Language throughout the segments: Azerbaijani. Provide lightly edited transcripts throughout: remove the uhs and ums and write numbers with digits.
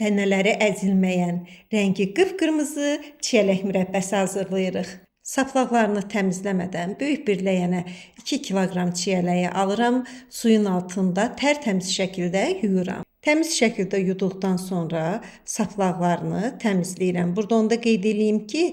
Dənələri əzilməyən, rəngi qıpqırmızı çiyələk mürəbbəsi hazırlayırıq. Saplaqlarını təmizləmədən böyük bir ləyənə 2 kiloqram çiyələyi alıram, suyun altında tərtəmiz şəkildə yuyuram. Təmiz şəkildə yuduqdan sonra saplaqlarını təmizləyirəm. Burada onu da qeyd edeyim ki,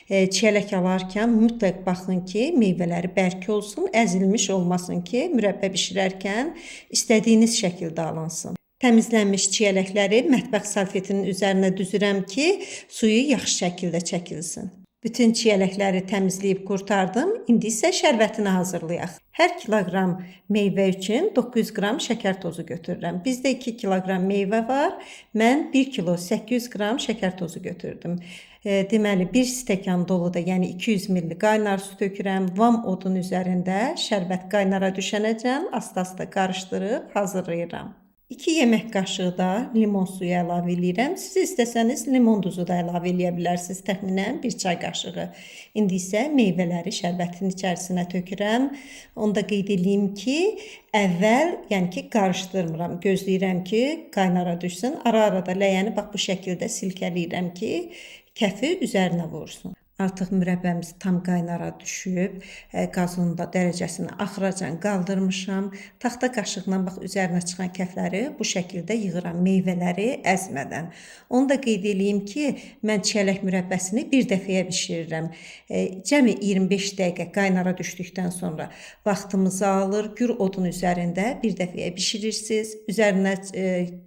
çiyələk alarkən mütləq baxın ki, meyvələri bərk olsun, əzilmiş olmasın ki, mürəbbə bişirərkən istədiyiniz şəkildə alınsın. Təmizlənmiş çiyələkləri mətbəx salfetinin üzərinə düzürəm ki, suyu yaxşı şəkildə çəkilsin. Bütün çiyələkləri təmizləyib qurtardım. İndi isə şərbətini hazırlayaq. Hər kiloqram meyvə üçün 900 qram şəkər tozu götürürəm. Bizdə 2 kiloqram meyvə var. Mən 1 kilo 800 qram şəkər tozu götürdüm. Deməli, 1 stəkan doluda, yəni 200 ml qaynar su tökürəm. Vam odun üzərində şərbət qaynara düşənəcən asta-asta qarışdırıb hazırlayıram. 2 yemək qaşığı da limon suyu əlavə edirəm. Siz istəsəniz limon duzu da əlavə edə bilərsiniz, təxminən 1 çay qaşığı. İndi isə meyvələri şərbətin içərisinə tökürəm. Onu da qeyd edeyim ki, əvvəl, yəni ki, qarışdırmıram. Gözləyirəm ki, qaynara düşsün. Ara-ara da ləyəni bax bu şəkildə silkələyirəm ki, kəfi üzərinə vursun. Artıq mürəbbəmiz tam qaynara düşüb, qazının da dərəcəsini axıracan qaldırmışam. Taxta qaşıqla bax üzərinə çıxan kəfləri bu şəkildə yığıram, meyvələri əzmədən. Onu da qeyd edeyim ki, mən çiyələk mürəbbəsini bir dəfəyə bişirirəm. Cəmi 25 dəqiqə qaynara düşdükdən sonra vaxtımızı alır, gür odun üzərində bir dəfəyə bişirirsiniz. Üzərinə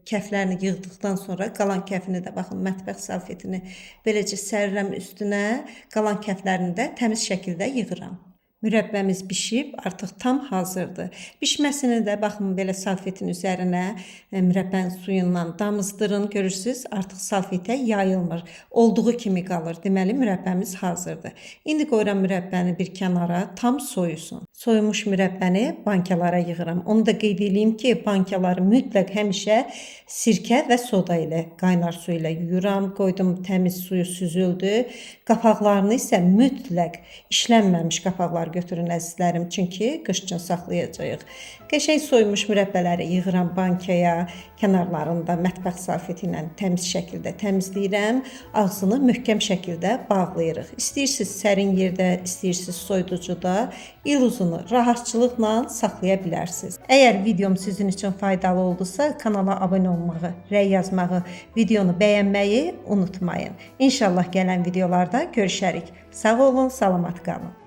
kəflərini yığdıqdan sonra qalan kəfini də baxın mətbəx salfetini beləcə sərirəm üstünə. Qalan kəflərini də təmiz şəkildə yığıram. Mürəbbəmiz bişib, artıq tam hazırdır. Bişməsini də baxın belə salfetin üzərinə mürəbbənin suyundan damızdırın. Görürsünüz, artıq salfetə yayılmır. Olduğu kimi qalır. Deməli, mürəbbəmiz hazırdır. İndi qoyuram mürəbbəni bir kənara, tam soyusun. Soyumuş mürəbbəni bankalara yığıram. Onu da qeyd edeyim ki, bankaları mütləq həmişə sirkə və soda ilə, qaynar su ilə yuyuram. Qoydum, təmiz suyu süzüldü. Qapaqlarını isə mütləq işlənməmiş qapaqlar götürün əzizlərim, çünki qış üçün saxlayacağıq. Qəşəng soymuş mürəbbələri yığıram bankaya, kənarlarında mətbəx salfeti ilə təmiz şəkildə təmizləyirəm. Ağzını möhkəm şəkildə bağlayırıq. İstəyirsiniz sərin yerdə, istəyirsiniz soyuducuda, il uzunu rahatçılıqla saxlaya bilərsiniz. Əgər videom sizin üçün faydalı oldusa, kanala abunə olmağı, rəy yazmağı, videonu bəyənməyi unutmayın. İnşallah gələn videolarda görüşərik. Sağ olun, salamat qalın.